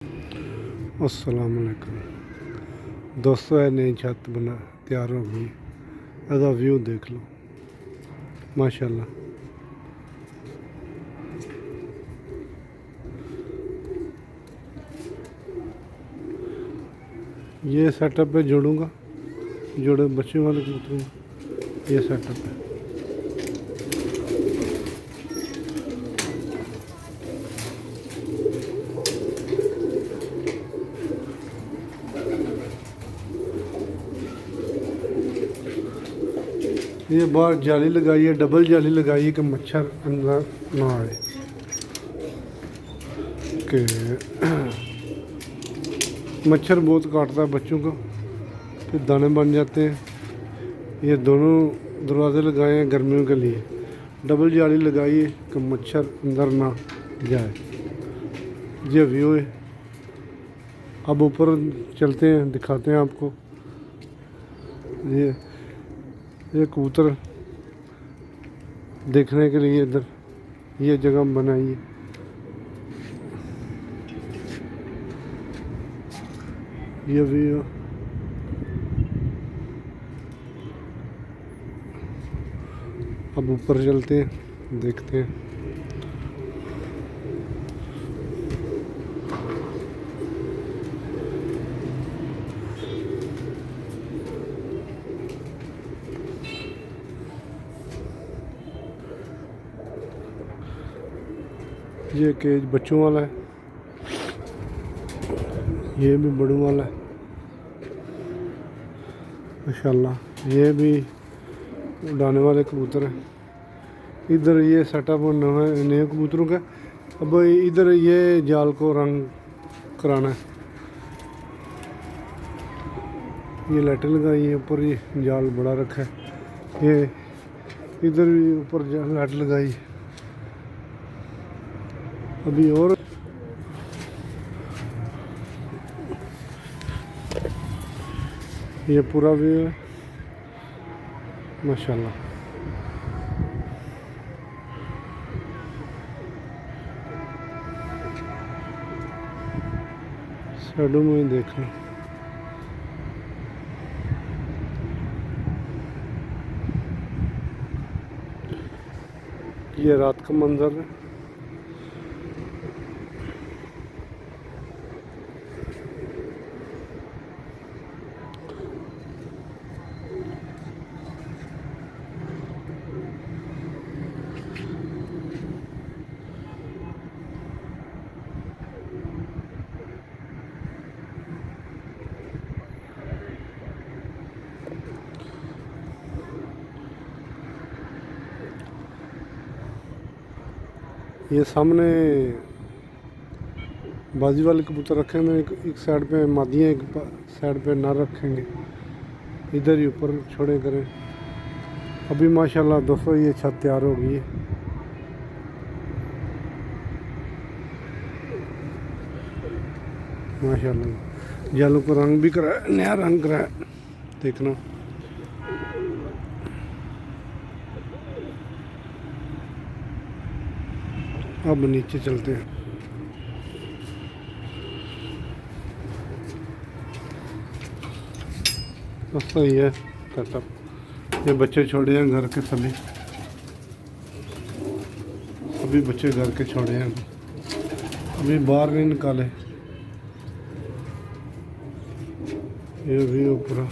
अस्सलाम वालेकुम दोस्तों, ये नई छत बना तैयार हो गई। इसका व्यू देख लो, माशाल्लाह। ये सेटअप पे जोड़ूंगा, जोड़े बच्चों वाले कबूतरों। ये सेटअप है। ये बाहर जाली लगाई है, डबल जाली लगाई है कि मच्छर अंदर ना आए। कि मच्छर बहुत काटता है बच्चों को, फिर दाने बन जाते हैं। ये दोनों दरवाजे लगाए हैं गर्मियों के लिए। डबल जाली लगाई है कि मच्छर अंदर ना जाए। ये व्यू है। अब ऊपर चलते हैं, दिखाते हैं आपको। ये कबूतर देखने के लिए इधर ये जगह बनाई है। ये व्यू अब ऊपर चलते हैं, देखते हैं। ये केज बच्चों वाला है, ये भी बड़ों वाला है माशाल्लाह। ये भी उड़ाने वाले कबूतर हैं। इधर ये सेटअप नए कबूतरों का। अब इधर ये जाल को रंग कराना है। ये लाइटें लगाई है ऊपर, ये जाल बड़ा रखा है। ये इधर भी ऊपर लाइट लगाई। अभी और ये पूरा व्यू है माशाल्लाह। साइडों में देख लो। ये रात का मंजर है। ये सामने बाजी वाले कबूतर रखे हैं। एक साइड पे मादियाँ, एक साइड पे नर रखेंगे। इधर ही ऊपर छोड़े करें। अभी माशाल्लाह दोस्तों ये छत तैयार हो गई है। माशाल्लाह जालों को रंग भी कराया, नया रंग कराया, देखना। अब नीचे चलते हैं। बस सही है सेटअप। ये बच्चे छोड़े हैं घर के, सभी बच्चे घर के छोड़े हैं, अभी बाहर नहीं निकाले। ये भी पूरा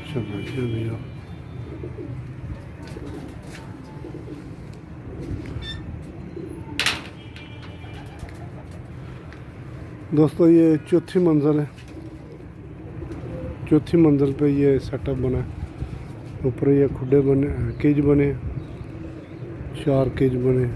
चलो। ये भी हो। दोस्तों ये चौथी मंजिल है। चौथी मंजिल पे ये सेटअप बना है। ऊपर ये खुडे बने, केज बने, 4 केज बने।